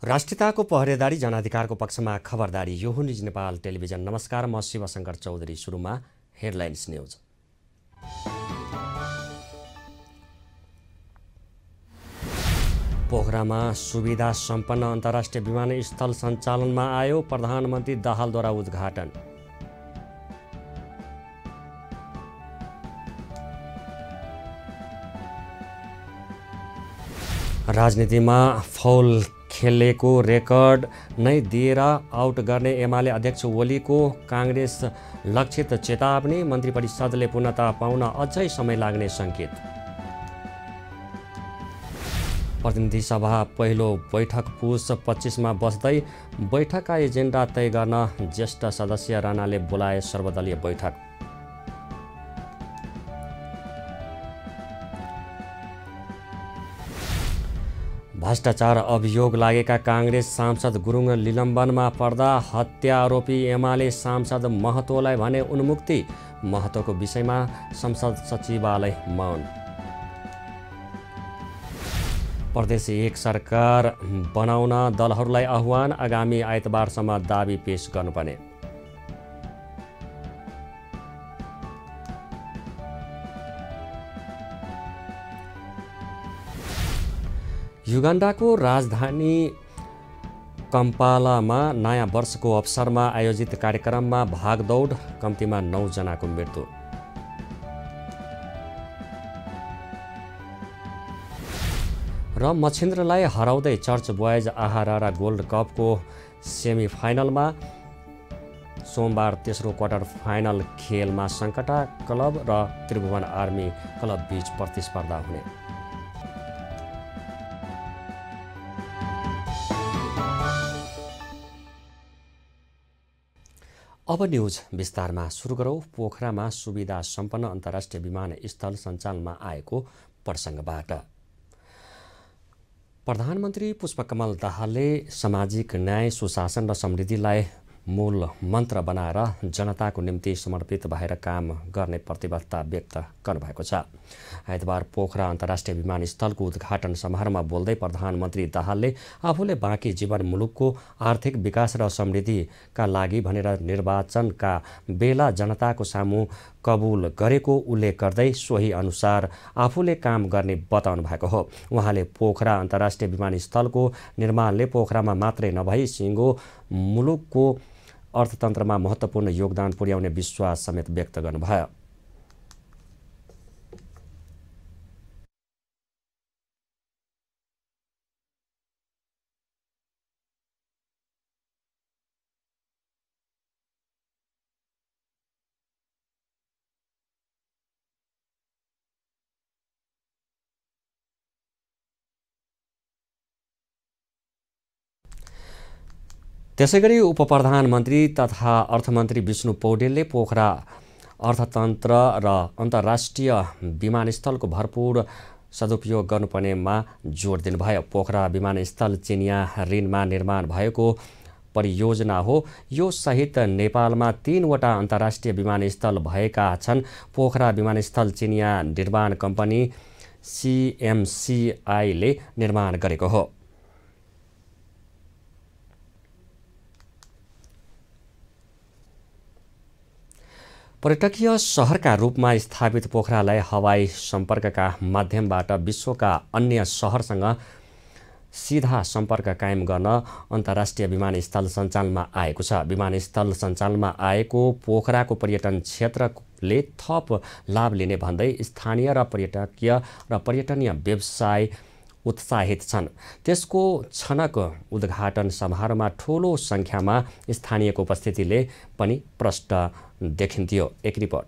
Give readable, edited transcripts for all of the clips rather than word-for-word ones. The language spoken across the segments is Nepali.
राष्ट्रियताको पहरेदारी जनाधिकारको पक्षमा खबरदारी। यो हो निज नेपाल टेलिभिजन। नमस्कार, म शिवशंकर चौधरी। सुरुमा हेडलाइन्स न्यूज। पोखरामा सुविधा सम्पन्न अन्तर्राष्ट्रिय विमानस्थल सञ्चालनमा आयो। प्रधानमन्त्री दाहालद्वारा उद्घाटन। राजनीतिमा फौल खेलेको रेकर्ड नै दिएर आउट गर्ने एमाले अध्यक्ष ओलीको काङ्ग्रेस लक्षित चेतावनी। मन्त्री परिषदले पूर्णता पाउन अझै समय लाग्ने सङ्केत। प्रतिनिधि सभा पहिलो बैठक पुस 25मा बस्दै बैठकका एजेन्डा तय गर्न ज्येष्ठ सदस्य राणाले बोलाए सर्वदलीय बैठक। भ्रष्टाचार अभियोग लागेका काङ्ग्रेस सांसद गुरुङ निलम्बनमा पर्दा हत्या आरोपी एमाले सांसद महतोलाई भने उन्मुक्ति। महतोको विषयमा संसद सचिवालय मौन। प्रदेश एक सरकार बनाउन दलहरूलाई आह्वान। आगामी आइतबारसम्म दाबी पेश गर्नुपर्ने। युगान्डाको राजधानी कम्पालामा नयाँ वर्षको अवसरमा आयोजित कार्यक्रममा भागदौड, कम्तीमा 9 जनाको मृत्यु। र मछिन्द्रलाई हराउँदै चर्च बोयज आहारा गोल्ड कपको सेमिफाइनलमा सोमबार तेस्रो क्वार्टर फाइनल खेलमा सङ्कटा क्लब र त्रिभुवन आर्मी क्लब बीच प्रतिस्पर्धा हुने। अब न्यूज विस्तारमा सुरु गरौँ। पोखरामा सुविधा सम्पन्न अन्तर्राष्ट्रिय विमानस्थल सञ्चालनमा आएको प्रसङ्गबाट। प्रधानमन्त्री पुष्पकमल दाहालले सामाजिक न्याय, सुशासन र समृद्धिलाई मूल मन्त्र बनाएर जनताको निम्ति समर्पित भएर काम गर्ने प्रतिबद्धता व्यक्त गर्नुभएको छ। आइतबार पोखरा अन्तर्राष्ट्रिय विमानस्थलको उद्घाटन समारोहमा बोल्दै प्रधानमन्त्री दाहालले आफूले बाँकी जीवन मुलुकको आर्थिक विकास र समृद्धिका लागि भनेर निर्वाचनका बेला जनताको सामु कबुल गरेको उल्लेख गर्दै सोही अनुसार आफूले काम गर्ने बताउनु भएको हो। उहाँले पोखरा अन्तर्राष्ट्रिय विमानस्थलको निर्माणले पोखरामा मात्रै नभई सिङ्गो मुलुकको अर्थतन्त्रमा महत्त्वपूर्ण योगदान पुर्याउने विश्वास समेत व्यक्त गर्नुभयो। त्यसैगरी उपप्रधानमन्त्री तथा अर्थमन्त्री विष्णु पौडेलले पोखरा अर्थतन्त्र र अन्तर्राष्ट्रिय विमानस्थलको भरपूर सदुपयोग गर्नुपर्नेमा जोड दिनुभयो। पोखरा विमानस्थल चिनिया ऋणमा निर्माण भएको परियोजना हो। यो सहित नेपालमा 3वटा अन्तर्राष्ट्रिय विमानस्थल भएका छन्। पोखरा विमानस्थल चिनिया निर्माण कम्पनी CMCI ले निर्माण गरेको हो। पर्यटकीय शहरका रूपमा स्थापित पोखरालाई हवाई सम्पर्कका माध्यमबाट विश्वका अन्य शहरसँग सीधा सम्पर्क कायम गर्न अन्तर्राष्ट्रिय विमानस्थल सञ्चालनमा आएको छ। विमानस्थल सञ्चालनमा आएको पोखराको पर्यटन क्षेत्रले थप लाभ लिने भन्दै स्थानीय र पर्यटनीय व्यवसाय उत्साहित छन्। त्यसको छनक उद्घाटन समारोहमा ठूलो सङ्ख्यामा स्थानीयको उपस्थितिले पनि प्रष्ट देखिन्थ्यो। एक रिपोर्ट।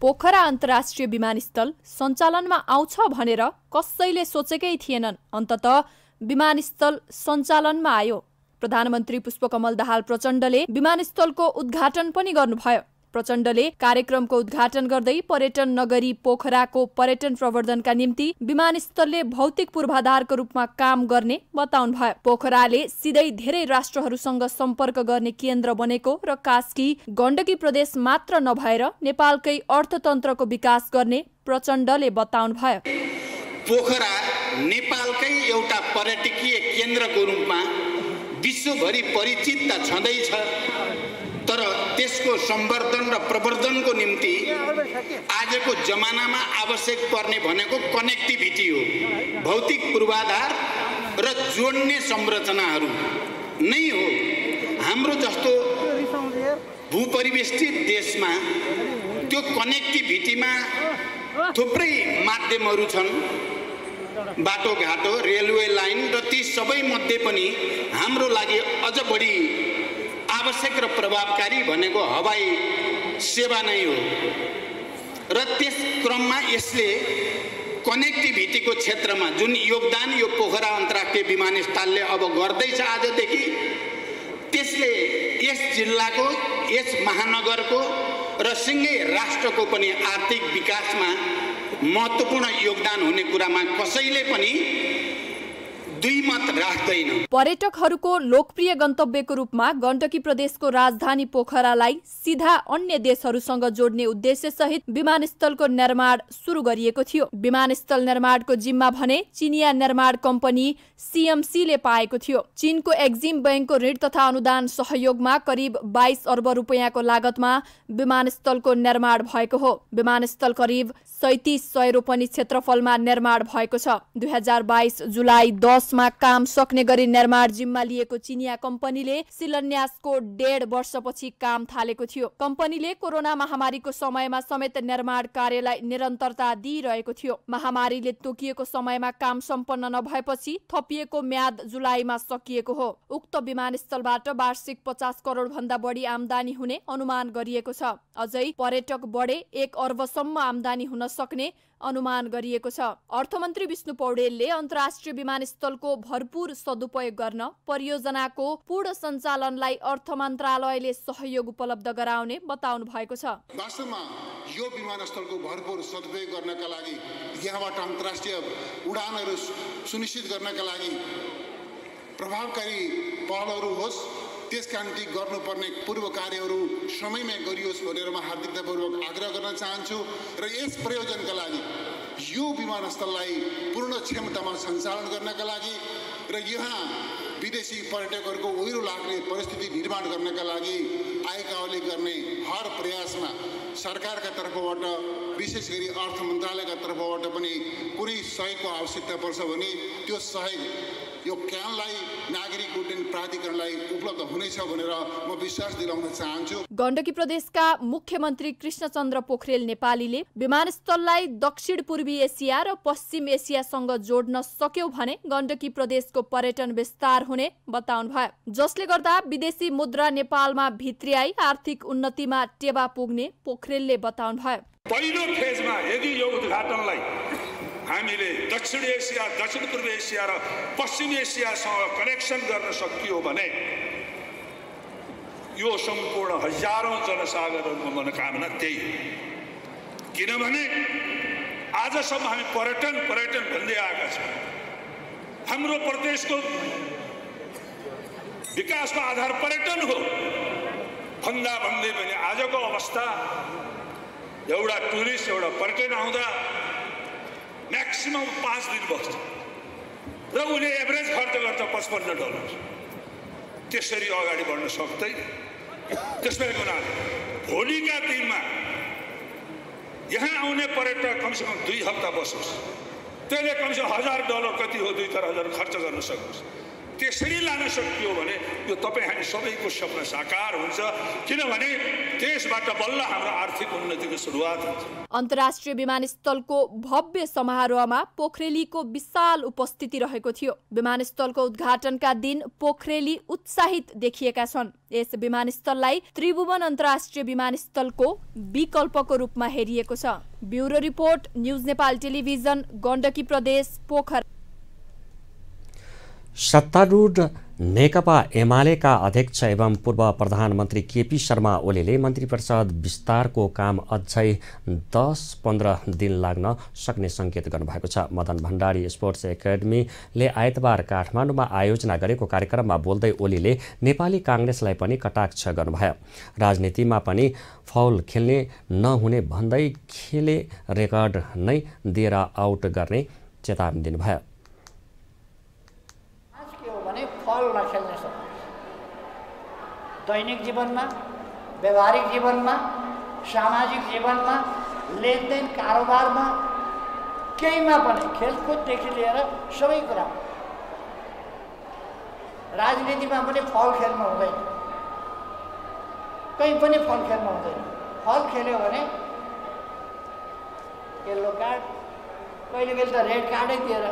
पोखरा अन्तर्राष्ट्रिय विमानस्थल सञ्चालनमा आउँछ भनेर कसैले सोचेकै थिएनन्। अन्ततः विमानस्थल सञ्चालनमा आयो। प्रधानमन्त्री पुष्पकमल दाहाल प्रचण्डले विमानस्थलको उद्घाटन पनि गर्नुभयो। प्रचण्डले कार्यक्रमको उद्घाटन गर्दै पर्यटन नगरी पोखराको पर्यटन प्रवर्धनका निम्ति विमानस्थलले भौतिक पूर्वाधारको रूपमा काम गर्ने बताउनुभयो। पोखराले सिधै धेरै राष्ट्रहरूसँग सम्पर्क गर्ने केन्द्र बनेको र कास्की गण्डकी प्रदेश मात्र नभएर नेपालकै अर्थतन्त्रको विकास गर्ने प्रचण्डले बताउनुभयो। पोखरा नेपालकै एउटा पर्यटकीय केन्द्रको रूपमा विश्वभरि परिचित त छँदैछ, तर त्यसको सम्वर्धन र प्रवर्धनको निम्ति आजको जमानामा आवश्यक पर्ने भनेको कनेक्टिभिटी हो। भौतिक पूर्वाधार र जोड्ने संरचनाहरू नै हो। हाम्रो जस्तो भूपरिवेष्टित देशमा त्यो कनेक्टिभिटीमा थुप्रै माध्यमहरू छन्, बाटोघाटो, रेलवे लाइन र ती सबै मध्ये पनि हाम्रो लागि अझ बढी आवश्यक र प्रभावकारी भनेको हवाई सेवा नै हो। र त्यस क्रममा यसले कनेक्टिभिटीको क्षेत्रमा जुन योगदान यो पोखरा अन्तर्राष्ट्रिय विमानस्थलले अब गर्दैछ आजदेखि, त्यसले यस जिल्लाको, यस महानगरको र सिङ्गै राष्ट्रको पनि आर्थिक विकासमा महत्त्वपूर्ण योगदान हुने कुरामा कसैले पनि दुई मत राख्दैन। पर्यटकहरूको लोकप्रिय गन्तव्यको रूपमा गण्डकी प्रदेशको राजधानी पोखरालाई सीधा अन्य देशहरूसँग जोड्ने उद्देश्य सहित विमानस्थलको निर्माण सुरु गरिएको थियो। विमानस्थल निर्माणको जिम्मा भने चिनिया निर्माण कम्पनी CMC ले पाएको थियो। चीनको एक्जिम बैंकको ऋण तथा अनुदान सहयोगमा करिब 22 अर्ब रुपैयाँको लागतमा विमानस्थलको निर्माण भएको हो। विमानस्थल करिब 3700 रोपनी क्षेत्रफलमा निर्माण भएको छ। 2022 जुलाई 10 मा काम सक्ने गरी निर्माण जिम्मा लिएको चिनिया कम्पनीले शिलान्यासको 1.5 वर्षपछि काम थालेको थियो। कम्पनीले कोरोना महामारीको समयमा समेत निर्माण कार्यलाई निरन्तरता दिइरहेको थियो। महामारीले तोकिएको समयमा काम सम्पन्न नभएपछि थपिएको म्याद जुलाईमा सकिएको हो। उक्त विमानस्थलबाट वार्षिक 50 करोड भन्दा बढी आमदानी हुने अनुमान गरिएको छ। अझै पर्यटक बढे 1 अर्बसम्म आमदानी हुन सक्ने अनुमान गरिएको छ। अर्थमन्त्री विष्णु पौडेलले अन्तर्राष्ट्रिय विमानस्थलको भरपूर सदुपयोग गर्न परियोजनाको पूर्ण सञ्चालनलाई अर्थ मन्त्रालयले सहयोग उपलब्ध गराउने बताउनु भएको छ। वास्तवमा यो विमानस्थलको भरपूर सदुपयोग गर्नका लागि, यहाँबाट अन्तर्राष्ट्रिय उडानहरू सुनिश्चित गर्नका लागि प्रभावकारी पहलहरू होस्, त्यसका निम्ति गर्नुपर्ने पूर्व कार्यहरू समयमै गरियोस् भनेर म हार्दिकतापूर्वक आग्रह गर्न चाहन्छु। र यस प्रयोजनका लागि यो विमानस्थललाई पूर्ण क्षमतामा सञ्चालन गर्नका लागि र यहाँ विदेशी पर्यटकहरूको ओहिरो लाग्ने परिस्थिति निर्माण गर्नका लागि आएकाहरूले गर्ने हर प्रयासमा सरकारका तर्फबाट, विशेष गरी अर्थ मन्त्रालयका तर्फबाट पनि कुनै सहयोगको आवश्यकता पर्छ भने त्यो सहयोग यो क्यानलाई, नागरिक उड्डयन प्राधिकरणलाई उपलब्ध हुनेछ भनेर म विश्वास दिलाउन चाहन्छु। गण्डकी प्रदेशका मुख्यमन्त्री कृष्णचन्द्र पोखरेल नेपालीले विमानस्थललाई दक्षिण पूर्वी एसिया र पश्चिम एसियासँग जोड्न सक्यौ भने गण्डकी प्रदेशको पर्यटन विस्तार हुने बताउनु भयो, जसले गर्दा विदेशी मुद्रा नेपालमा भित्र्याई आर्थिक उन्नतिमा टेवा पुग्ने पोखरेलले बताउनु भयो। पहिलो फेजमा यदि यो उद्घाटनलाई हामीले दक्षिण एसिया, दक्षिण पूर्व एसिया र पश्चिम एसियासँग कनेक्सन गर्न सकियो भने यो सम्पूर्ण हजारौं जनसागरहरूको मनोकामना त्यही हो। किनभने आजसम्म हामी पर्यटन भन्दै आएका छौँ। हाम्रो प्रदेशको विकासको आधार पर्यटन हो भन्दा भन्दै पनि आजको अवस्था एउटा टुरिस्ट, एउटा पर्यटन आउँदा म्याक्सिमम 5 दिन बस्छ र उसले एभरेज खर्च गर्छ $55। त्यसरी अगाडि बढ्न सक्दैन। त्यसैले हुनाले भोलिका दिनमा यहाँ आउने पर्यटक कमसेकम 2 हप्ता बसोस्, त्यसले कमसेकम $1000 कति हो 2-4 हजार खर्च गर्न सकोस्। त्यसरी लान सकियो भने यो तपाईँ हामी सबैको सपना साकार हुन्छ। किनभने त्यसबाट बल्ल हाम्रो आर्थिक उन्नतिको सुरुवात हुन्छ। अन्तर्राष्ट्रिय विमानस्थलको भव्य समारोहमा पोखरेलीको विशाल उपस्थिति रहेको थियो। विमानस्थलको उद्घाटनका दिन पोखरेली उत्साहित देखिएका छन्। यस विमानस्थललाई त्रिभुवन अन्तर्राष्ट्रिय विमानस्थलको विकल्पको रूपमा हेरिएको छ। Bureau report, news Nepal television, Gandaki प्रदेश, पोखरा। सत्तारूढ नेकपा एमालेका अध्यक्ष एवं पूर्व प्रधानमन्त्री केपी शर्मा ओलीले मन्त्री परिषद विस्तारको काम अझै 10-15 दिन लाग्न सक्ने सङ्केत गर्नुभएको छ। मदन भण्डारी स्पोर्ट्स एकाडेमीले आइतबार काठमाडौँमा आयोजना गरेको कार्यक्रममा बोल्दै ओलीले नेपाली काङ्ग्रेसलाई पनि कटाक्ष गर्नुभयो। राजनीतिमा पनि फाउल खेल्ने नहुने भन्दै खेले रेकर्ड नै दिएर आउट गर्ने चेतावनी दिनुभयो। दैनिक जीवनमा, व्यावहारिक जीवनमा, सामाजिक जीवनमा, लेनदेन कारोबारमा, केहीमा पनि खेलकुददेखि लिएर सबै कुरा, राजनीतिमा पनि फल खेल्नु हुँदैन, कहीँ पनि फल खेल्नु हुँदैन। फल खेल्यो भने येल्लो कार्ड, कहिले कहिले त रेड कार्डै दिएर,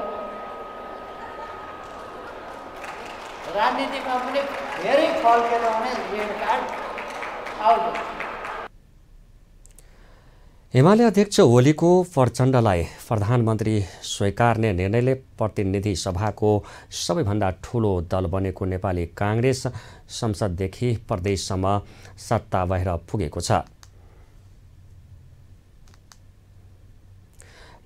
राजनीतिमा पनि धेरै फल खेल्यो भने रेड कार्ड आउँछ। एमाले अध्यक्ष ओलीको प्रचण्डलाई प्रधानमन्त्री स्वीकार्ने निर्णयले प्रतिनिधि सभाको सबैभन्दा ठूलो दल बनेको नेपाली काङ्ग्रेस संसददेखि प्रदेशसम्म सत्ता बाहिर पुगेको छ।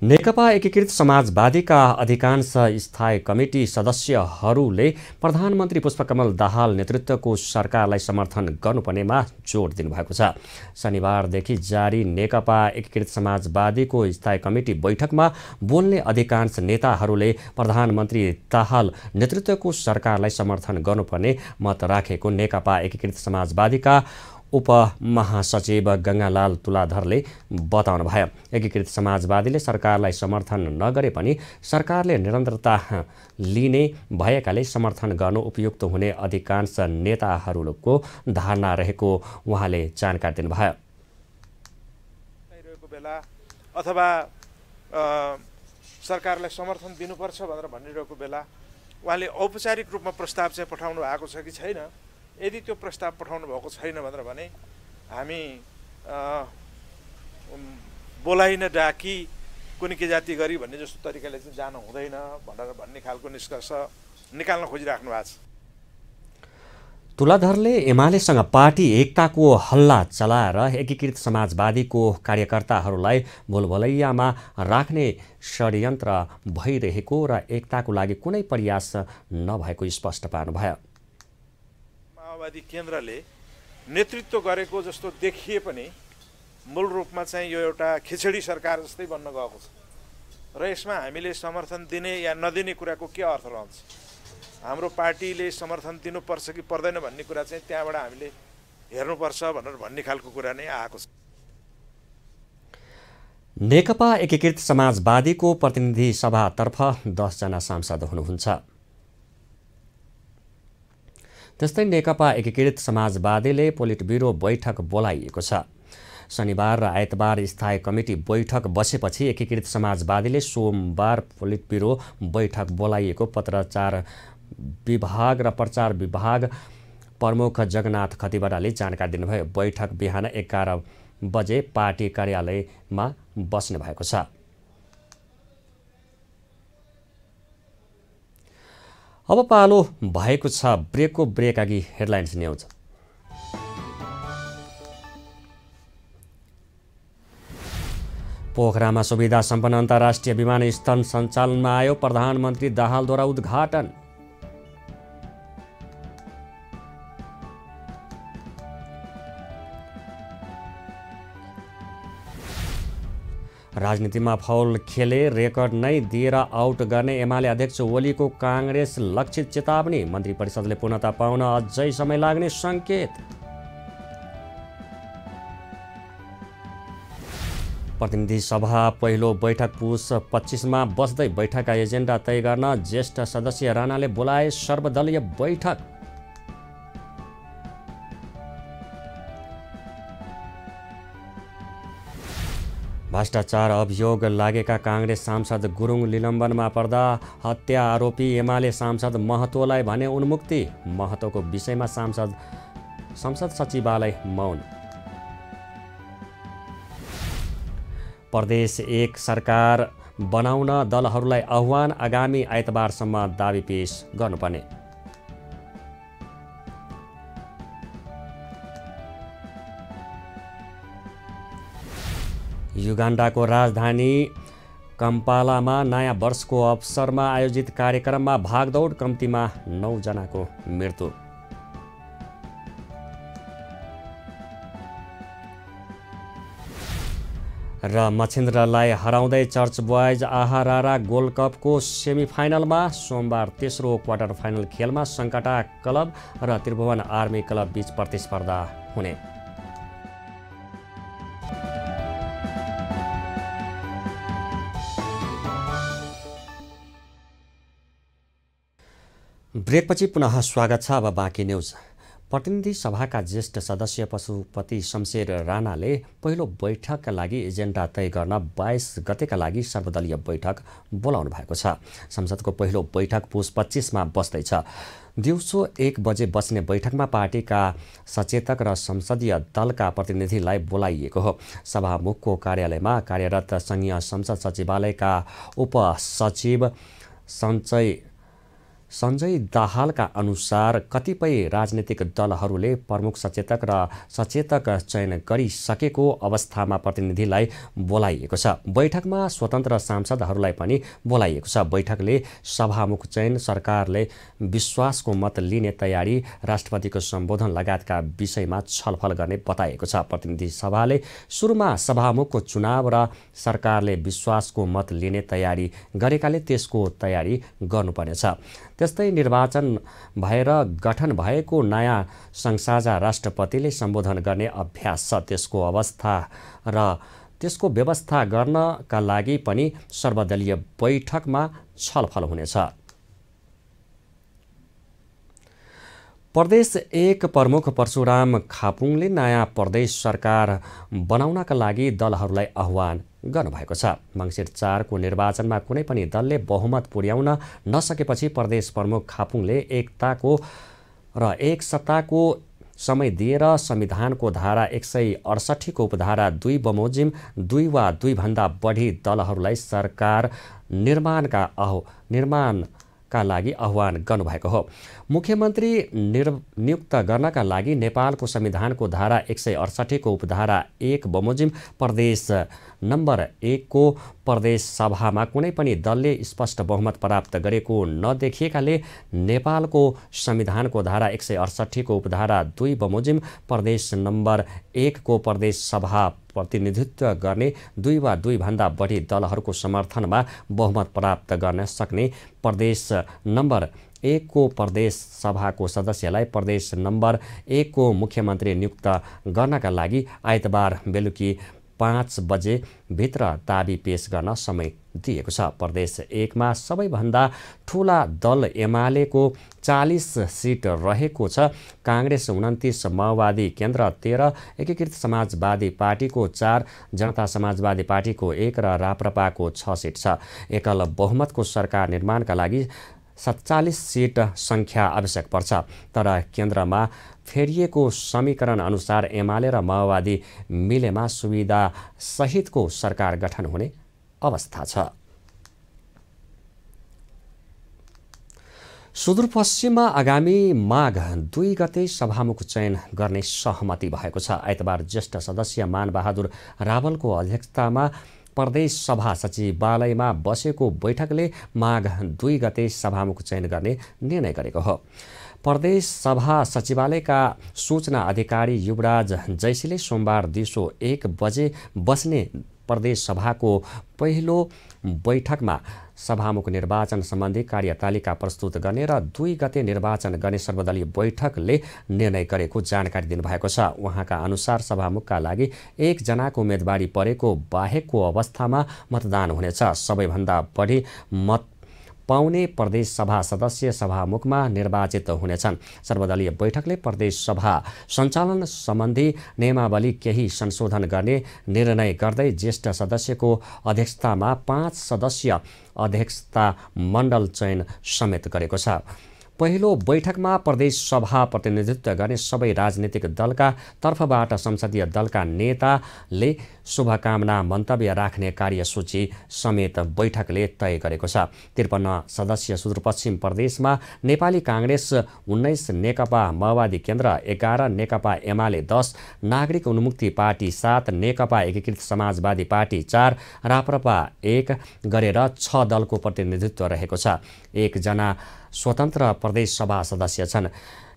नेकपा एकीकृत समाजवादीका अधिकांश स्थायी कमिटी सदस्यहरूले प्रधानमन्त्री पुष्पकमल दाहाल नेतृत्वको सरकारलाई समर्थन गर्नुपर्नेमा जोड दिनुभएको छ। शनिबारदेखि जारी नेकपा एकीकृत समाजवादीको स्थायी कमिटी बैठकमा बोल्ने अधिकांश नेताहरूले प्रधानमन्त्री दाहाल नेतृत्वको सरकारलाई समर्थन गर्नुपर्ने मत राखेको नेकपा एकीकृत समाजवादीका उपमहासचिव गङ्गालाल तुलाधरले बताउनुभयो। एकीकृत समाजवादीले सरकारलाई समर्थन नगरे पनि सरकारले निरन्तरता लिने भएकाले समर्थन गर्नु उपयुक्त हुने अधिकांश नेताहरूको धारणा रहेको उहाँले जानकारी दिनुभयो। बेला अथवा सरकारलाई समर्थन दिनुपर्छ भनेर भनिरहेको बेला उहाँले औपचारिक रूपमा प्रस्ताव चाहिँ पठाउनु भएको छ कि छैन। यदि त्यो प्रस्ताव पठाउनु भएको छैन भनेर भने हामी बोलाइन डाकी कुनै के जाति गरी भन्ने जस्तो तरिकाले चाहिँ जानु हुँदैन भनेर भन्ने खालको निष्कर्ष निकाल्न खोजिराख्नु भएको छ। तुलाधरले एमालेसँग पार्टी एकताको हल्ला चलाएर एकीकृत समाजवादीको कार्यकर्ताहरूलाई भुलभुलैयामा राख्ने षड्यन्त्र भइरहेको र एकताको लागि कुनै प्रयास नभएको स्पष्ट पार्नुभयो। माओवादी केन्द्रले नेतृत्व गरेको जस्तो देखिए पनि मूल रूपमा चाहिँ यो एउटा खिचडी सरकार जस्तै बन्न गएको छ र यसमा हामीले समर्थन दिने या नदिने कुराको के अर्थ रहन्छ। हाम्रो पार्टीले समर्थन दिनुपर्छ कि पर्दैन भन्ने कुरा चाहिँ त्यहाँबाट हामीले हेर्नुपर्छ भनेर भन्ने खालको कुरा नै आएको छ। नेकपा एकीकृत समाजवादीको प्रतिनिधि सभातर्फ 10 जना सांसद हुनुहुन्छ। त्यस्तै नेकपा एकीकृत समाजवादीले पोलिट ब्युरो बैठक बोलाइएको छ। शनिबार र आइतबार स्थायी कमिटी बैठक बसेपछि एकीकृत समाजवादीले सोमबार पोलिट ब्युरो बैठक बोलाइएको पत्रचार विभाग र प्रचार विभाग प्रमुख जगन्नाथ खतिवडाले जानकारी दिनुभयो। बैठक बिहान 11 बजे पार्टी कार्यालयमा बस्ने भएको छ। अब पालो भएको छ ब्रेकको ब्रेक अघि हेडलाइन्स न्यूज। पोखरामा सुविधा सम्पन्न अन्तर्राष्ट्रिय विमानस्थल सञ्चालनमा आयो, प्रधानमन्त्री दाहालद्वारा उद्घाटन। राजनीतिमा फाउल खेले रेकर्ड नै दिएर आउट गर्ने एमाले अध्यक्ष ओलीको काङ्ग्रेस लक्षित चेतावनी, मन्त्री परिषदले पूर्णता पाउन अझै समय लाग्ने सङ्केत। प्रतिनिधि सभा पहिलो बैठक पुस 25मा बस्दै बैठकका एजेन्डा तय गर्न ज्येष्ठ सदस्य राणाले बोलाए सर्वदलीय बैठक। भ्रष्टाचार अभियोग लागेका काङ्ग्रेस सांसद गुरुङ निलम्बनमा पर्दा हत्या आरोपी एमाले सांसद महतोलाई भने उन्मुक्ति, महतोको विषयमा संसद सचिवालय मौन। प्रदेश एक सरकार बनाउन दलहरूलाई आह्वान, आगामी आइतबारसम्म दाबी पेश गर्नुपर्ने। युगान्डाको राजधानी कम्पालामा नयाँ वर्षको अवसरमा आयोजित कार्यक्रममा भागदौड, कम्तीमा 9 जनाको मृत्यु। र मछिन्द्रलाई हराउँदै चर्च बोयज आहारारा गोल्ड कपको सेमिफाइनलमा सोमबार तेस्रो क्वार्टर फाइनल खेलमा सङ्कटा क्लब र त्रिभुवन आर्मी क्लब बीच प्रतिस्पर्धा हुने। ब्रेकपछि पुनः स्वागत छ। अब बाँकी न्युज। प्रतिनिधि सभाका ज्येष्ठ सदस्य पशुपति शमशेर राणाले पहिलो बैठकका लागि एजेन्डा तय गर्न 22 गतेका लागि सर्वदलीय बैठक बोलाउनु भएको छ। संसदको पहिलो बैठक पुस 25मा बस्दैछ। दिउँसो 1 बजे बस्ने बैठकमा पार्टीका सचेतक र संसदीय दलका प्रतिनिधिलाई बोलाइएको हो। सभामुखको कार्यालयमा कार्यरत संघीय संसद सचिवालयका उपसचिव सञ्जय दाहालका अनुसार कतिपय राजनीतिक दलहरूले प्रमुख सचेतक र सचेतक चयन गरिसकेको अवस्थामा प्रतिनिधिलाई बोलाइएको छ। बैठकमा स्वतन्त्र सांसदहरूलाई पनि बोलाइएको छ। बैठकले सभामुख चयन, सरकारले विश्वासको मत लिने तयारी, राष्ट्रपतिको सम्बोधन लगायतका विषयमा छलफल गर्ने बताएको छ। प्रतिनिधि सभाले सुरुमा सभामुखको चुनाव र सरकारले विश्वासको मत लिने तयारी गरेकाले त्यसको तयारी गर्नुपर्नेछ। त्यस्तै निर्वाचन भएर गठन भएको नयाँ संसाझा राष्ट्रपतिले सम्बोधन गर्ने अभ्यास छ। त्यसको अवस्था र त्यसको व्यवस्था गर्नका लागि पनि सर्वदलीय बैठकमा छलफल हुनेछ। प्रदेश 1 प्रमुख परशुराम खापुङले नयाँ प्रदेश सरकार बनाउनका लागि दलहरूलाई आह्वान गर्नुभएको छ। मङ्सिर 4 को निर्वाचनमा कुनै पनि दलले बहुमत पुर्याउन नसकेपछि प्रदेश प्रमुख खापुङले एक सत्ताको समय दिएर संविधानको धारा 168 को उपधारा 2 बमोजिम 2 वा 2 भन्दा बढी दलहरूलाई सरकार निर्माणका लागि आह्वान गर्नुभएको हो। मुख्यमन्त्री नियुक्त गर्नका लागि नेपालको संविधानको धारा 168 को उपधारा 1 बमोजिम प्रदेश नम्बर 1 को प्रदेश सभामा कुनै पनि दलले स्पष्ट बहुमत प्राप्त गरेको नदेखिएकाले नेपालको संविधानको धारा 168 को उपधारा 2 बमोजिम प्रदेश नम्बर 1 को प्रदेश सभा प्रतिनिधित्व गर्ने 2 वा 2 भन्दा बढी दलहरूको समर्थनमा बहुमत प्राप्त गर्न सक्ने प्रदेश नम्बर 1 को प्रदेश सभाको सदस्यलाई प्रदेश नम्बर 1 को मुख्यमन्त्री नियुक्त गर्नका लागि आइतबार बेलुकी 5 बजे भित्र दाबी पेश गर्न समय दिएको छ। प्रदेश 1 मा सबैभन्दा ठूला दल एमालेको 40 सिट रहेको छ। कांग्रेस 29, माओवादी केन्द्र 13, एकीकृत समाजवादी पार्टीको 4, जनता समाजवादी पार्टीको 1 र राप्रपाको 6 सिट छ। एकल बहुमतको सरकार निर्माणका लागि 47 सिट सङ्ख्या आवश्यक पर्छ। तर केन्द्रमा फेरिएको समीकरण अनुसार एमाले र माओवादी मिलेमा सुविधा सहितको सरकार गठन हुने अवस्था छ। सुदूरपश्चिममा आगामी माघ 2 गते सभामुख चयन गर्ने सहमति भएको छ। आइतबार ज्येष्ठ सदस्य मानबहादुर रावलको अध्यक्षतामा प्रदेश सभा सचिवालयमा बसेको बैठकले माघ 2 गते सभामुख चयन गर्ने निर्णय गरेको हो। प्रदेश सभा सचिवालयका सूचना अधिकारी युवराज जैसीले सोमबार दिउँसो 1 बजे बस्ने प्रदेश सभाको पहिलो बैठकमा सभामुख निर्वाचन सम्बन्धी कार्यतालिका प्रस्तुत गर्ने र 2 गते निर्वाचन गर्ने सर्वदलीय बैठकले निर्णय गरेको जानकारी दिनुभएको छ। उहाँका अनुसार सभामुखका लागि 1 जनाको उम्मेदवारी परेको बाहेकको अवस्थामा मतदान हुनेछ। सबैभन्दा बढी मत पाउने प्रदेश सभा सदस्य सभामुखमा निर्वाचित हुनेछन्। सर्वदलीय बैठकले प्रदेश सभा सञ्चालन सम्बन्धी नियमावली केही संशोधन गर्ने निर्णय गर्दै ज्येष्ठ सदस्यको अध्यक्षतामा 5 सदस्य अध्यक्षता मण्डल चयन समेत गरेको छ। पहिलो बैठकमा प्रदेश सभा प्रतिनिधित्व गर्ने सबै राजनीतिक दलका तर्फबाट संसदीय दलका नेताले शुभकामना मन्तव्य राख्ने कार्यसूची समेत बैठकले तय गरेको छ। 53 सदस्य सुदूरपश्चिम प्रदेशमा नेपाली कांग्रेस 19, नेकपा माओवादी केन्द्र 11, नेकपा एमाले 10, नागरिक उन्मुक्ति पार्टी 7, नेकपा एकीकृत समाजवादी पार्टी 4, राप्रपा 1 गरेर 6 दलको प्रतिनिधित्व रहेको छ। 1 जना स्वतन्त्र प्रदेश सभा सदस्य छन्।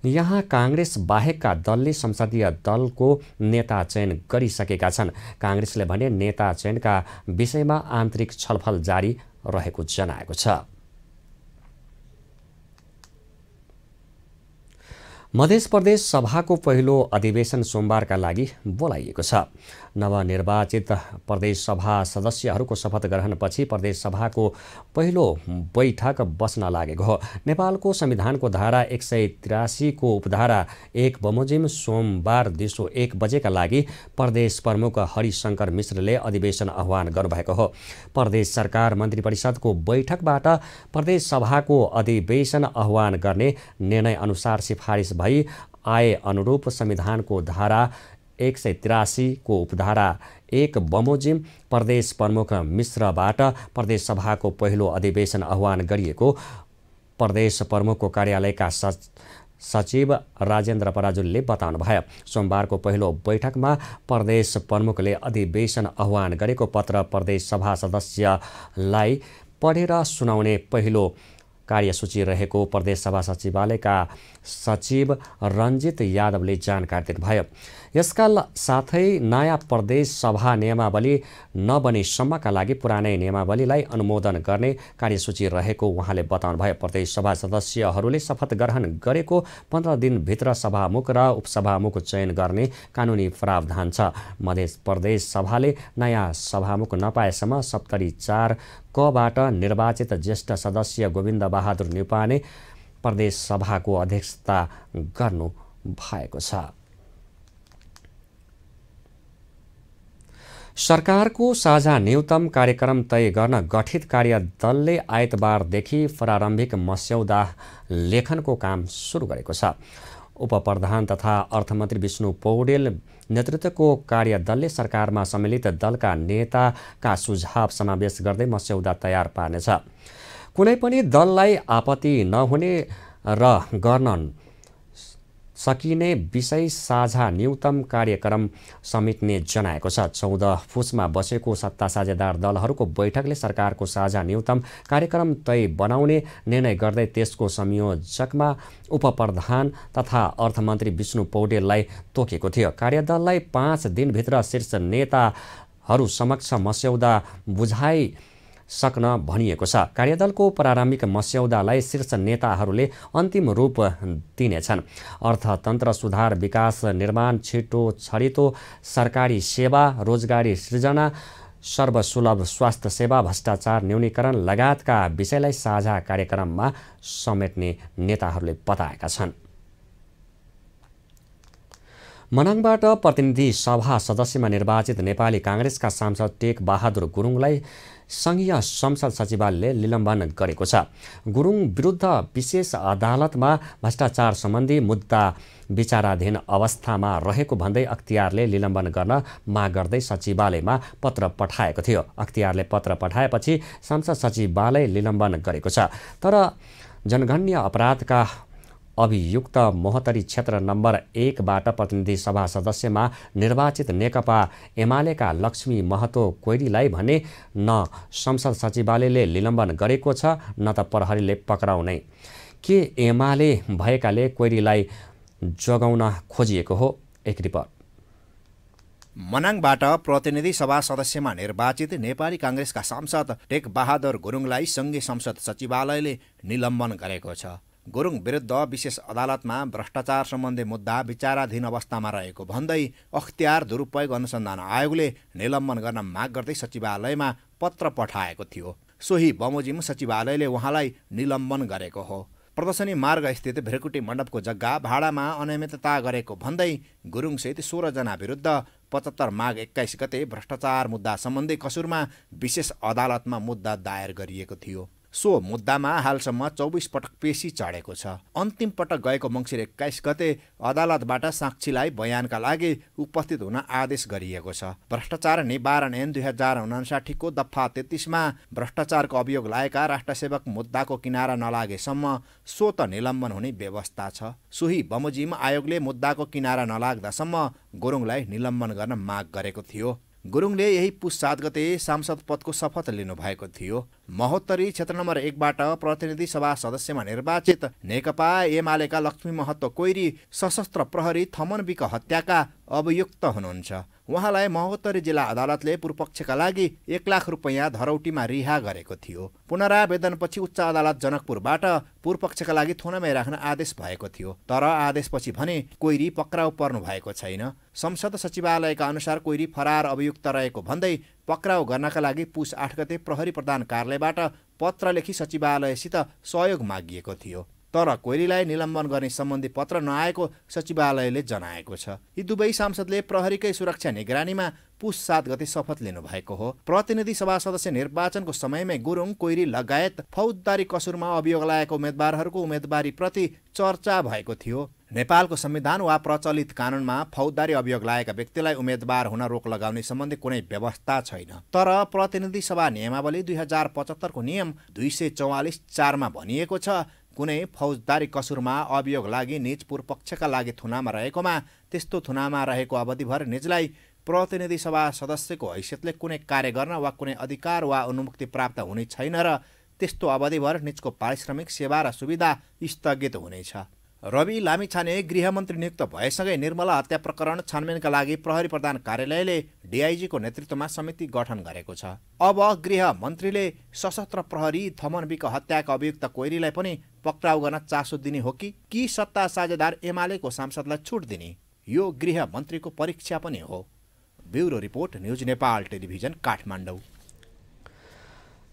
यहाँ काङ्ग्रेस बाहेकका दलले संसदीय दलको नेता चयन गरिसकेका छन्। काङ्ग्रेसले भने नेता चयनका विषयमा आन्तरिक छलफल जारी रहेको जनाएको छ। मध्य प्रदेश सभाको पहिलो अधिवेशन सोमबारका लागि बोलाइएको छ। नवनिर्वाचित प्रदेश सभा सदस्यहरूको शपथ ग्रहणपछि प्रदेश सभाको पहिलो बैठक बस्न लागेको हो। नेपालको संविधानको धारा 183 को उपधारा 1 बमोजिम सोमबार दिउँसो 1 बजेका लागि प्रदेश प्रमुख हरिशंकर मिश्रले अधिवेशन आह्वान गर्नुभएको हो। प्रदेश सरकार मन्त्री परिषदको बैठकबाट प्रदेश सभाको अधिवेशन आह्वान गर्ने निर्णय अनुसार सिफारिस भई आए अनुरूप संविधानको धारा 183 को उपधारा 1 बमोजिम प्रदेश प्रमुख मिश्रबाट प्रदेश सभाको पहिलो अधिवेशन आह्वान गरिएको प्रदेश प्रमुखको कार्यालयका सचिव राजेन्द्र पराजुलीले बताउनुभयो। सोमबारको पहिलो बैठकमा प्रदेश प्रमुखले अधिवेशन आह्वान गरेको पत्र प्रदेश सभा सदस्यलाई पढेर सुनाउने पहिलो कार्यसूची रहेको प्रदेश सभा सचिवालयका सचिव रञ्जित यादवले जानकारी दिनुभयो। यसका साथै नयाँ प्रदेश सभा नियमावली नबनेसम्मका लागि पुरानै नियमावलीलाई अनुमोदन गर्ने कार्यसूची रहेको उहाँले बताउनुभयो। प्रदेश सभा सदस्यहरूले शपथ ग्रहण गरेको 15 दिनभित्र सभामुख र उपसभामुख चयन गर्ने कानुनी प्रावधान छ। मध्य प्रदेश सभाले नयाँ सभामुख नपाएसम्म 74 कबाट निर्वाचित ज्येष्ठ सदस्य गोविन्द बहादुर न्यौपाने प्रदेश सभाको अध्यक्षता गर्नु भएको छ। सरकारको साझा न्यूनतम कार्यक्रम तय गर्न गठित कार्यदलले आइतबारदेखि प्रारम्भिक मस्यौदा लेखनको काम सुरु गरेको छ। उपप्रधान तथा अर्थमन्त्री विष्णु पौडेल नेतृत्वको कार्यदलले सरकारमा सम्मिलित दलका नेताका सुझाव समावेश गर्दै मस्यौदा तयार पार्नेछ। कुनै पनि दललाई आपत्ति नहुने र गर्न सकिने विषय साझा न्यूनतम कार्यक्रम समेट्ने जनाएको छ। 14 पुसमा बसेको सत्ता साझेदार दलहरूको बैठकले सरकारको साझा न्यूनतम कार्यक्रम तय बनाउने निर्णय गर्दै त्यसको संयोजकमा उपप्रधान तथा अर्थमन्त्री विष्णु पौडेललाई तोकेको थियो। कार्यदललाई 5 दिनभित्र शीर्ष नेताहरू समक्ष मस्यौदा बुझाइ सक्न भनिएको छ। कार्यदलको प्रारम्भिक मस्यौदालाई शीर्ष नेताहरूले अन्तिम रूप दिनेछन्। अर्थतन्त्र सुधार, विकास, निर्माण, छिटो छरितो सरकारी सेवा, रोजगारी सृजना, सर्वसुलभ स्वास्थ्य सेवा, भ्रष्टाचार न्यूनीकरण लगायतका विषयलाई साझा कार्यक्रममा समेट्ने नेताहरूले बताएका छन्। मनाङबाट प्रतिनिधि सभा सदस्यमा निर्वाचित नेपाली काङ्ग्रेसका सांसद टेक बहादुर गुरुङलाई सङ्घीय संसद सचिवालयले निलम्बन गरेको छ। गुरुङ विरुद्ध विशेष अदालतमा भ्रष्टाचार सम्बन्धी मुद्दा विचाराधीन अवस्थामा रहेको भन्दै अख्तियारले निलम्बन गर्न माग गर्दै सचिवालयमा पत्र पठाएको थियो। अख्तियारले पत्र पठाएपछि संसद सचिवालय निलम्बन गरेको छ। तर जनगणनीय अपराधका अभियुक्त महोत्तरी क्षेत्र नम्बर 1 बाट प्रतिनिधि सभा सदस्यमा निर्वाचित नेकपा एमालेका लक्ष्मी महतो कोइरीलाई भने न संसद सचिवालयले निलम्बन गरेको छ न त प्रहरीले पक्राउने। के एमाले भएकाले कोइरीलाई जोगाउन खोजिएको हो? एक रिपोर्ट। मनाङबाट प्रतिनिधि सभा सदस्यमा निर्वाचित नेपाली काङ्ग्रेसका सांसद टेक बहादुर गुरुङलाई सङ्घीय संसद सचिवालयले निलम्बन गरेको छ। गुरुङ विरुद्ध विशेष अदालतमा भ्रष्टाचार सम्बन्धी मुद्दा विचाराधीन अवस्थामा रहेको भन्दै अख्तियार दुरुपयोग अनुसन्धान आयोगले निलम्बन गर्न माग गर्दै सचिवालयमा पत्र पठाएको थियो। सोही बमोजिम सचिवालयले उहाँलाई निलम्बन गरेको हो। प्रदर्शनी मार्ग स्थित भेरकुटी मण्डपको जग्गा भाडामा अनियमितता गरेको भन्दै गुरुङसहित 16 जना विरुद्ध 75 माघ 21 गते भ्रष्टाचार मुद्दा सम्बन्धी कसुरमा विशेष अदालतमा मुद्दा दायर गरिएको थियो। सो मुद्दामा हालसम्म 24 पटक पेशी चढेको छ। अन्तिम पटक गएको मङ्सिर 21 गते अदालतबाट साक्षीलाई बयानका लागि उपस्थित हुन आदेश गरिएको छ। भ्रष्टाचार निवारण ऐन 2059 को दफा 33 मा भ्रष्टाचारको अभियोग लागेका राष्ट्रसेवक मुद्दाको किनारा नलागेसम्म स्वत निलम्बन हुने व्यवस्था छ। सोही बमोजिम आयोगले मुद्दाको किनारा नलाग्दासम्म गुरुङलाई निलम्बन गर्न माग गरेको थियो। गुरुङले यही पुस 7 गते सांसद पदको शपथ लिनुभएको थियो। महोत्तरी क्षेत्र नम्बर 1बाट प्रतिनिधि सभा सदस्यमा निर्वाचित नेकपा एमालेका लक्ष्मी महतो कोइरी सशस्त्र प्रहरी थमन विक हत्याका अभियुक्त हुनुहुन्छ। उहाँलाई महोत्तरी जिल्ला अदालतले पूर्वपक्षका लागि 1 लाख रुपैयाँ धरौटीमा रिहा गरेको थियो। पुनरावेदनपछि उच्च अदालत जनकपुरबाट पूर्वपक्षका लागि थुनामै राख्न आदेश भएको थियो। तर आदेशपछि भने कोइरी पक्राउ पर्नु भएको छैन। संसद सचिवालयका अनुसार कोइरी फरार अभियुक्त रहेको भन्दै पक्राउ गर्नका लागि पुस 8 गते प्रहरी प्रधान कार्यालयबाट पत्र लेखी सचिवालयसित सहयोग मागिएको थियो। तर कोइरीलाई निलम्बन गर्ने सम्बन्धी पत्र नआएको सचिवालयले जनाएको छ। यी दुवै सांसदले प्रहरीकै सुरक्षा निगरानीमा पुस 7 गते शपथ लिनुभएको हो। प्रतिनिधि सभा सदस्य निर्वाचनको समयमै गुरुङ, कोइरी लगायत फौजदारी कसुरमा अभियोग लागेको उम्मेद्वारहरूको उम्मेदवारी प्रति चर्चा भएको थियो। नेपालको संविधान वा प्रचलित कानुनमा फौजदारी अभियोग लागेका व्यक्तिलाई उम्मेदवार हुन रोक लगाउने सम्बन्धी कुनै व्यवस्था छैन। तर प्रतिनिधि सभा नियमावली 2075 को नियम 244(4) मा भनिएको छ, कुनै फौजदारी कसुरमा अभियोग लागि निज पूर्वपक्षका लागि थुनामा रहेकोमा त्यस्तो थुनामा रहेको अवधिभर निजलाई प्रतिनिधि सभा सदस्यको हैसियतले कुनै कार्य गर्न वा कुनै अधिकार वा अनुमुक्ति प्राप्त हुने छैन र त्यस्तो अवधिभर निजको पारिश्रमिक सेवा र सुविधा स्थगित हुनेछ। रवि लामिछाने गृहमन्त्री नियुक्त भएसँगै निर्मला हत्या प्रकरण छानबिनका लागि प्रहरी प्रधान कार्यालयले डिआइजीको नेतृत्वमा समिति गठन गरेको छ। अब गृहमन्त्रीले सशस्त्र प्रहरी थमनविक हत्याका अभियुक्त कोइरीलाई पनि पक्राउ गर्न चासो दिने हो कि सत्ता साझेदार एमालेको सांसदलाई छुट दिने? यो गृहमन्त्रीको परीक्षा पनि हो। Bureau report, news Nepal television, Kathmandu.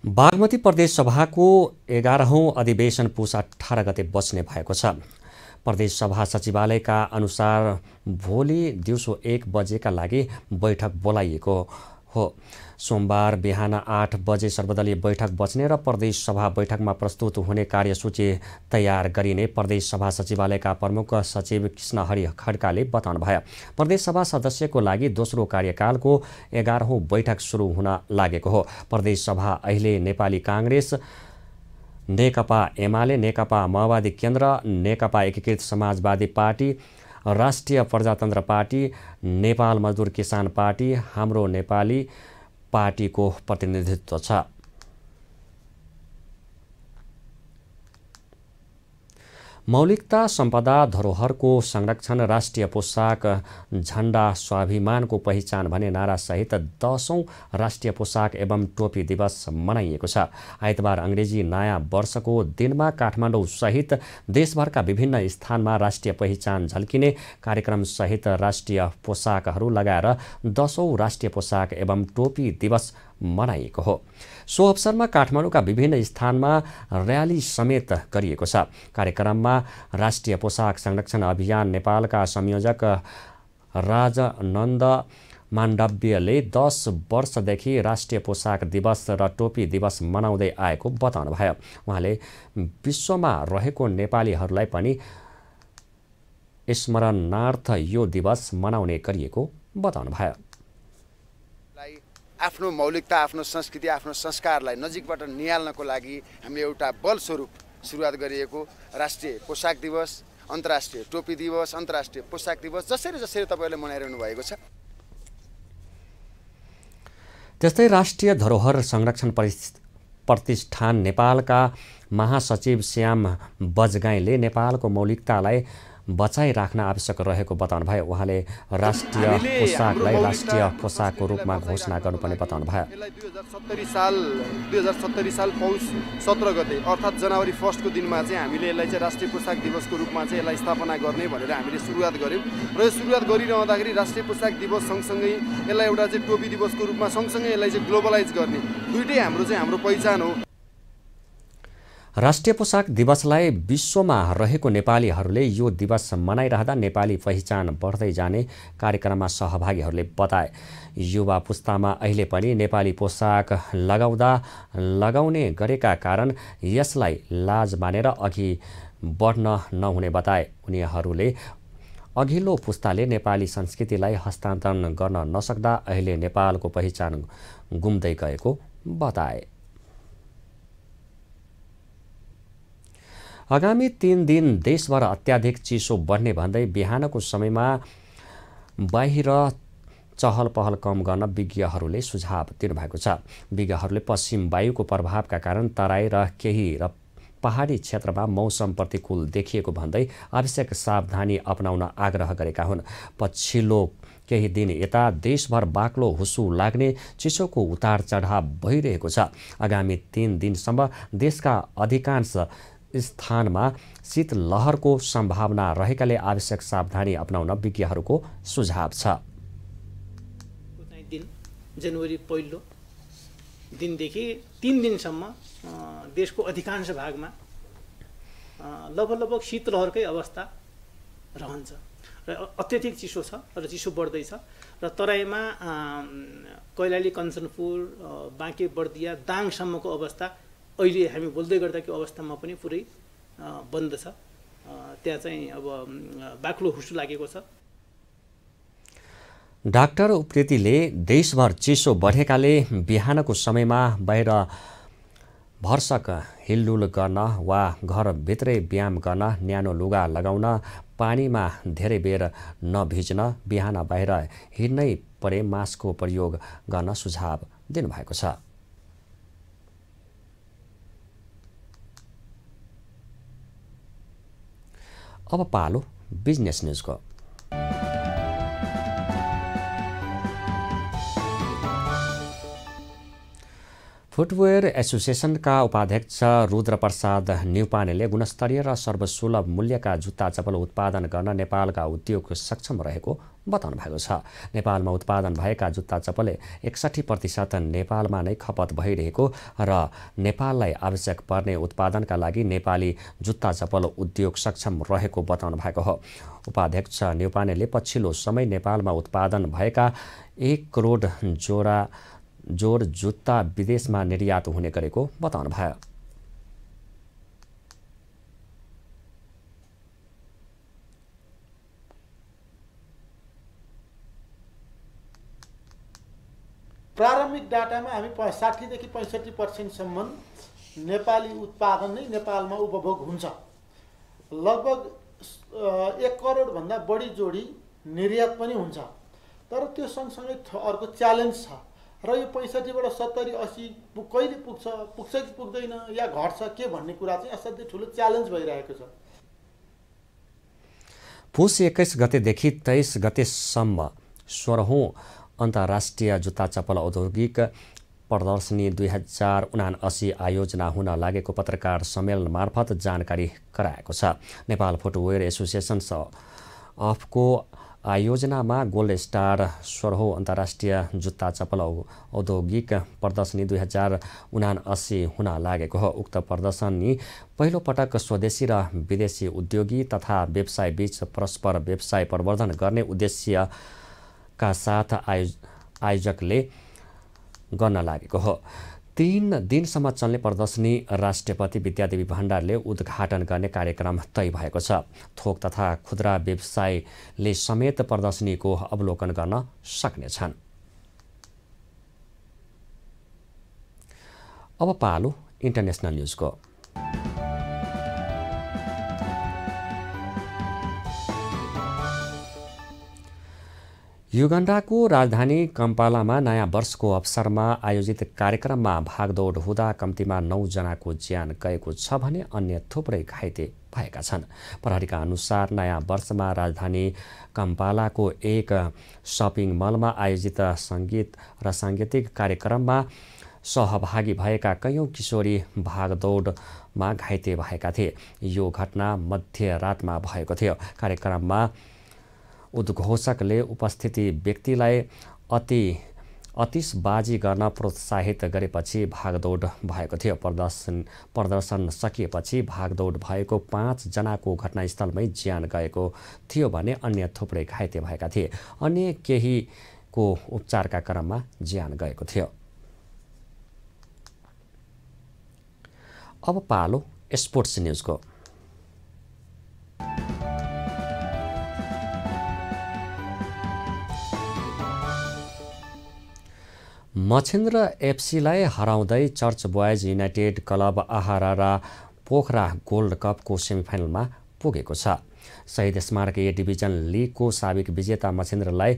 Bagmati प्रदेश सभाको 11औं अधिवेशन पुस 18 गते बस्ने भएको छ। प्रदेश सभा सचिवालयका अनुसार भोलि दिउँसो 1 बजेका लागि बैठक बोलाइएको हो। सोमबार बिहान 8 बजे सर्वदलीय बैठक बस्ने र प्रदेश सभा बैठकमा प्रस्तुत हुने कार्यसूची तयार गरिने प्रदेश सभा सचिवालयका प्रमुख सचिव कृष्णहरि खड्काले बताउनु भयो। प्रदेश सभा सदस्यको लागि दोस्रो कार्यकालको 11औं बैठक सुरु हुन लागेको हो। प्रदेश सभा अहिले नेपाली काङ्ग्रेस, नेकपा एमाले, नेकपा माओवादी केन्द्र, नेकपा एकीकृत समाजवादी पार्टी, राष्ट्रिय प्रजातन्त्र पार्टी, नेपाल मजदुर किसान पार्टी, हाम्रो नेपाली पार्टीको प्रतिनिधित्व छ। मौलिकता सम्पदा धरोहरको संरक्षण, राष्ट्रिय पोसाक, झण्डा स्वाभिमानको पहिचान भन्ने नारासहित 10औं राष्ट्रिय पोसाक एवं टोपी दिवस मनाइएको छ। आइतबार अङ्ग्रेजी नयाँ वर्षको दिनमा काठमाडौँ सहित देशभरका विभिन्न स्थानमा राष्ट्रिय पहिचान झल्किने कार्यक्रमसहित राष्ट्रिय पोसाकहरू लगाएर 10औं राष्ट्रिय पोसाक एवं टोपी दिवस मनाइएको हो। सो अवसरमा काठमाडौँका विभिन्न स्थानमा र्याली समेत गरिएको छ। कार्यक्रममा राष्ट्रिय पोसाक संरक्षण अभियान नेपालका संयोजक राजनन्द माण्डव्यले 10 वर्षदेखि राष्ट्रिय पोसाक दिवस र टोपी दिवस मनाउँदै आएको बताउनु भयो। उहाँले विश्वमा रहेको नेपालीहरूलाई पनि स्मरणार्थ यो दिवस मनाउने गरिएको बताउनु भयो। आफ्नो मौलिकता, आफ्नो संस्कृति, आफ्नो संस्कारलाई नजिकबाट निहाल्नको लागि हामीले एउटा बलस्वरूप सुरुवात गरिएको राष्ट्रिय पोसाक दिवस, अन्तर्राष्ट्रिय टोपी दिवस, अन्तर्राष्ट्रिय पोसाक दिवस जसरी तपाईहरुले मनाइरहनु भएको छ। त्यस्तै राष्ट्रिय धरोहर संरक्षण प्रतिष्ठान नेपालका महासचिव श्याम बजगाईले नेपालको मौलिकतालाई बचाइराख्न आवश्यक रहेको बताउनु भयो। उहाँले राष्ट्रिय पोसाकलाई राष्ट्रिय पोसाकको रूपमा घोषणा गर्नुपर्ने बताउनु भयो। 2070 साल पौष 17 गते अर्थात् जनवरी 1 को दिनमा चाहिँ हामीले यसलाई चाहिँ राष्ट्रिय पोसाक दिवसको रूपमा चाहिँ यसलाई स्थापना गर्ने भनेर हामीले सुरुवात गर्यौं र यो सुरुवात गरिरहँदाखेरि राष्ट्रिय पोसाक दिवस सँगसँगै यसलाई एउटा चाहिँ टोपी दिवसको रूपमा सँगसँगै यसलाई चाहिँ ग्लोबलाइज गर्ने दुईटै हाम्रो पहिचान हो। राष्ट्रिय पोसाक दिवसलाई विश्वमा रहेको नेपालीहरूले यो दिवस मनाइरहँदा नेपाली पहिचान बढ्दै जाने कार्यक्रममा सहभागीहरूले बताए। युवा पुस्तामा अहिले पनि नेपाली पोसाक लगाउने गरेका कारण यसलाई लाज मानेर अघि बढ्न नहुने बताए। उनीहरूले अघिल्लो पुस्ताले नेपाली संस्कृतिलाई हस्तान्तरण गर्न नसक्दा अहिले नेपालको पहिचान गुम्दै गएको बताए। आगामी 3 दिन देशभर अत्याधिक चिसो बढ्ने भन्दै बिहानको समयमा बाहिर चहल पहल कम गर्न विज्ञहरूले सुझाव दिनुभएको छ। विज्ञहरूले पश्चिम वायुको प्रभावका कारण तराई र केही पहाडी क्षेत्रमा मौसम प्रतिकूल देखिएको भन्दै आवश्यक सावधानी अपनाउन आग्रह गरेका हुन्। पछिल्लो केही दिन यता देशभर बाक्लो हुस्सु लाग्ने चिसोको उतार चढाव भइरहेको छ। आगामी 3 दिनसम्म देशका अधिकांश स्थानमा शीतलहरको सम्भावना रहेकाले आवश्यक सावधानी अपनाउन विज्ञहरूको सुझाव छ। जनवरी पहिलो दिनदेखि 3 दिनसम्म देशको अधिकांश भागमा लगभग शीतलहरकै अवस्था रहन्छ र अत्यधिक चिसो छ र चिसो बढ्दैछ र तराईमा कैलाली, कञ्चनपुर, बाँके बर्दिया, दाङसम्मको अवस्था अहिले हामी बोल्दै गर्दाको अवस्थामा पनि पुरै बन्द छ। त्यहाँ चाहिँ अब बाक्लो हुस्सु लागेको छ। डाक्टर उप्रेतीले देशभर चिसो बढेकाले बिहानको समयमा बाहिर भरसक हिलडुल गर्न वा घरभित्रै व्यायाम गर्न न्यानो लुगा लगाउन, पानीमा धेरै बेर नभिज्न, बिहान बाहिर हिँड्नै परे मास्कको प्रयोग गर्न सुझाव दिनुभएको छ। अब पालो बिजनेस न्युजको। फुटवेयर एसोसिएसनका उपाध्यक्ष रुद्रप्रसाद न्युपानेले गुणस्तरीय र सर्वसुलभ मूल्यका जुत्ता चप्पल उत्पादन गर्न नेपालका उद्योग सक्षम रहेको बताउनु भएको छ। नेपालमा उत्पादन भएका जुत्ता चप्पल 61% नेपालमा नै खपत भइरहेको र नेपाललाई आवश्यक पर्ने उत्पादनका लागि नेपाली जुत्ता चप्पल उद्योग सक्षम रहेको बताउनु भएको हो। उपाध्यक्ष न्युपानेले पछिल्लो समय नेपालमा उत्पादन भएका 1 करोड जोड जुत्ता विदेशमा निर्यात हुने गरेको बताउनु भयो। प्रारम्भिक डाटामा हामी 60 देखि 65% नेपाली उत्पादन नै नेपालमा उपभोग हुन्छ। लगभग 1 करोड भन्दा बढी जोडी निर्यात पनि हुन्छ। तर त्यो सँगसँगै अर्को च्यालेन्ज छ र यो 65 बाट 70 80 कहिले पुग्छ कि पुग्दैन या घट्छ के भन्ने कुरा चाहिँ असाध्यै ठुलो च्यालेन्ज भइरहेको छ। पुस 21 गतेदेखि 23 गतेसम्म 16औं अन्तर्राष्ट्रिय जुत्ता चप्पल औद्योगिक प्रदर्शनी 2079 आयोजना हुन लागेको पत्रकार सम्मेलन मार्फत जानकारी गराएको छ। नेपाल फुटवेयर एसोसिएसन अफको आयोजनामा गोल्ड स्टार 16औं अन्तर्राष्ट्रिय जुत्ता चप्पल औद्योगिक प्रदर्शनी 2079 हुन लागेको हो। उक्त प्रदर्शनी पहिलो पटक स्वदेशी र विदेशी उद्योगी तथा व्यवसाय बीच परस्पर व्यवसाय प्रवर्धन गर्ने उद्देश्यका साथ आयोजकले गर्न लागेको हो। 3 दिनसम्म चल्ने प्रदर्शनी राष्ट्रपति विद्यादेवी भण्डारले उद्घाटन गर्ने कार्यक्रम तय भएको छ। थोक तथा खुद्रा व्यवसायले समेत प्रदर्शनीको अवलोकन गर्न सक्नेछन्। अब पालो इन्टरनेसनल न्युजको। युगान्डाको राजधानी कम्पालामा नयाँ वर्षको अवसरमा आयोजित कार्यक्रममा भागदौड हुँदा कम्तीमा 9 जनाको ज्यान गएको छ भने अन्य थुप्रै घाइते भएका छन्। प्रहरीका अनुसार नयाँ वर्षमा राजधानी कम्पालाको एक सपिङ मलमा आयोजित सङ्गीत र साङ्गीतिक कार्यक्रममा सहभागी भएका कैयौं किशोरी भागदौडमा घाइते भएका थिए। यो घटना मध्यरातमा भएको थियो। कार्यक्रममा उद्घोषकले उपस्थित व्यक्तिलाई आतिशबाजी गर्न प्रोत्साहित गरेपछि भागदौड भएको थियो। प्रदर्शन सकिएपछि भागदौड भएको 5 जनाको घटनास्थलमै ज्यान गएको थियो भने अन्य थुप्रै घाइते भएका थिए। अन्य केहीको उपचारका क्रममा ज्यान गएको थियो। अब पालो स्पोर्ट्स न्युजको। मछिन्द्र एफसीलाई हराउँदै चर्च बोयज युनाइटेड क्लब आहारा र पोखरा गोल्ड कपको सेमिफाइनलमा पुगेको छ। शहीद स्मारक ए डिभिजन लिगको साबिक विजेता मछिन्द्रलाई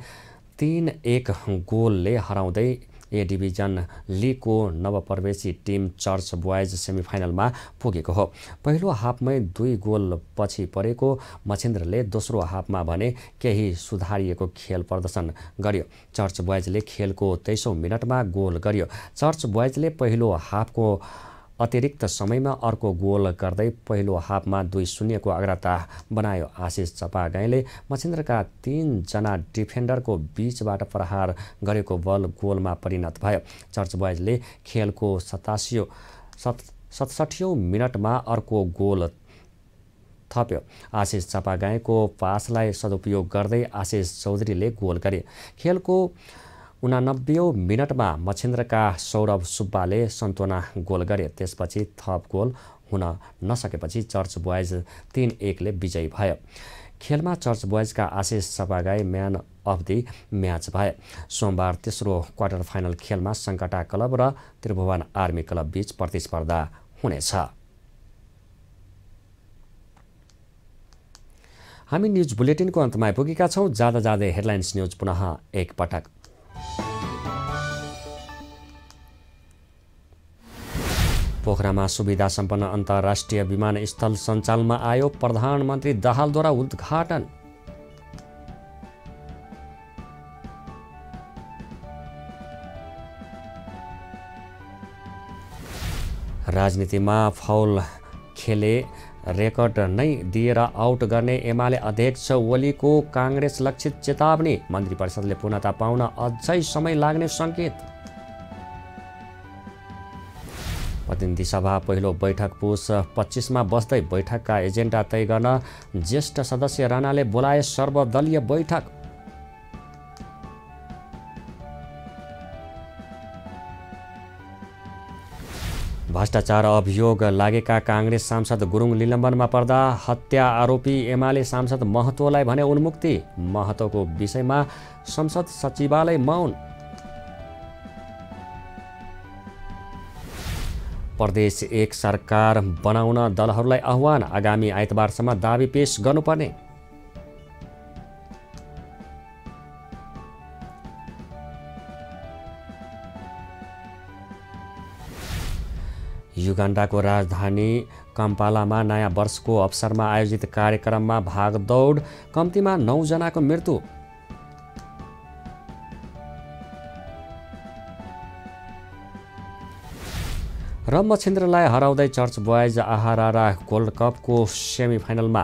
3-1 गोलले हराउँदै ए डिभिजन लिगको नवप्रवेशी टिम चर्च बोइज सेमिफाइनलमा पुगेको हो। पहिलो हाफमै 2 गोल पछि परेको मछिन्द्रले दोस्रो हाफमा भने केही सुधारिएको खेल प्रदर्शन गर्यो। चर्च बोइजले खेलको 23औं मिनटमा गोल गर्यो। चर्च बोइजले पहिलो हाफको अतिरिक्त समयमा अर्को गोल गर्दै पहिलो हाफमा 2-0 को अग्रता बनायो। आशिष चपागाईले मछिन्द्रका 3 जना डिफेन्डरको बीचबाट प्रहार गरेको बल गोलमा परिणत भयो। चर्च बोइजले खेलको 67औं मिनटमा अर्को गोल थप्यो। आशिष चपागाईको पासलाई सदुपयोग गर्दै आशिष चौधरीले गोल गरे। खेलको 89औं मिनटमा मछिन्द्रका सौरभ सुब्बाले सन्तोना गोल गरे। त्यसपछि थप गोल हुन नसकेपछि चर्च बोइज 3-1 ले विजयी भयो। खेलमा चर्च बोइजका Ashish Chapagain man of the match भए। सोमबार तेस्रो क्वार्टर फाइनल खेलमा सङ्कटा क्लब र त्रिभुवन आर्मी क्लब बीच प्रतिस्पर्धा हुनेछ। हामी न्युज बुलेटिनको अन्तमा आइपुगेका छौँ। जाँदा जाँदै हेडलाइन्स न्युज पुनः एकपटक। पोखरामा सुविधा सम्पन्न अन्तर्राष्ट्रिय विमानस्थल सञ्चालनमा आयो। प्रधानमन्त्री दाहालद्वारा उद्घाटन। राजनीतिमा फाउल खेले रेकर्ड नै दिएर आउट गर्ने एमाले अध्यक्ष ओलीको काङ्ग्रेस लक्षित चेतावनी। मन्त्री परिषदले पूर्णता पाउन अझै समय लाग्ने सङ्केत। प्रतिनिधि सभा पहिलो बैठक पुस 25मा बस्दै बैठकका एजेन्डा तय गर्न ज्येष्ठ सदस्य राणाले बोलाए सर्वदलीय बैठक। भ्रष्टाचार अभियोग लागेका काङ्ग्रेस सांसद गुरुङ निलम्बनमा पर्दा हत्या आरोपी एमाले सांसद महतोलाई भने उन्मुक्ति। महतोको विषयमा संसद सचिवालय मौन। प्रदेश 1 सरकार बनाउन दलहरूलाई आह्वान। आगामी आइतबारसम्म दाबी पेश गर्नुपर्ने। युगान्डाको राजधानी कम्पालामा नयाँ वर्षको अवसरमा आयोजित कार्यक्रममा भागदौड। कम्तीमा 9 जनाको मृत्यु। र मछिन्द्रलाई हराउँदै चर्च बोइज आहारा गोल्ड कपको सेमिफाइनलमा।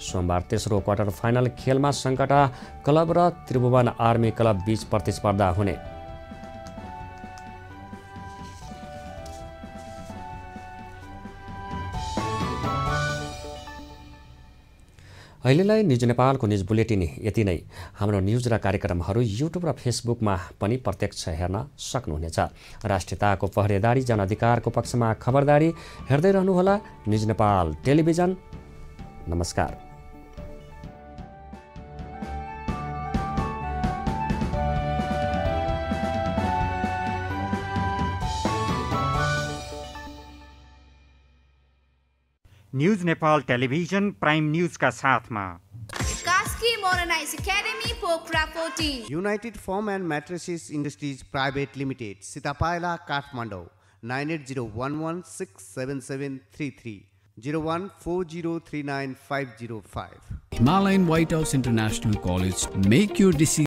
सोमबार तेस्रो क्वार्टर फाइनल खेलमा सङ्कटा क्लब र त्रिभुवन आर्मी क्लब बीच प्रतिस्पर्धा हुने। अहिलेलाई न्युज नेपालको न्युज बुलेटिन यति नै। हाम्रो न्युज र कार्यक्रमहरू युट्युब र फेसबुकमा पनि प्रत्यक्ष हेर्न सक्नुहुनेछ। राष्ट्रियताको पहरेदारी, जनअधिकारको पक्षमा खबरदारी हेर्दै रहनुहोला न्युज नेपाल टेलिभिजन। नमस्कार। News Nepal television prime news का साथमा Kaski modernize academy Pokhara 40 united firm and mattresses industries private limited Sitapaila Kathmandu 9801167733 0140395505 Himalayan White House International College, make your decision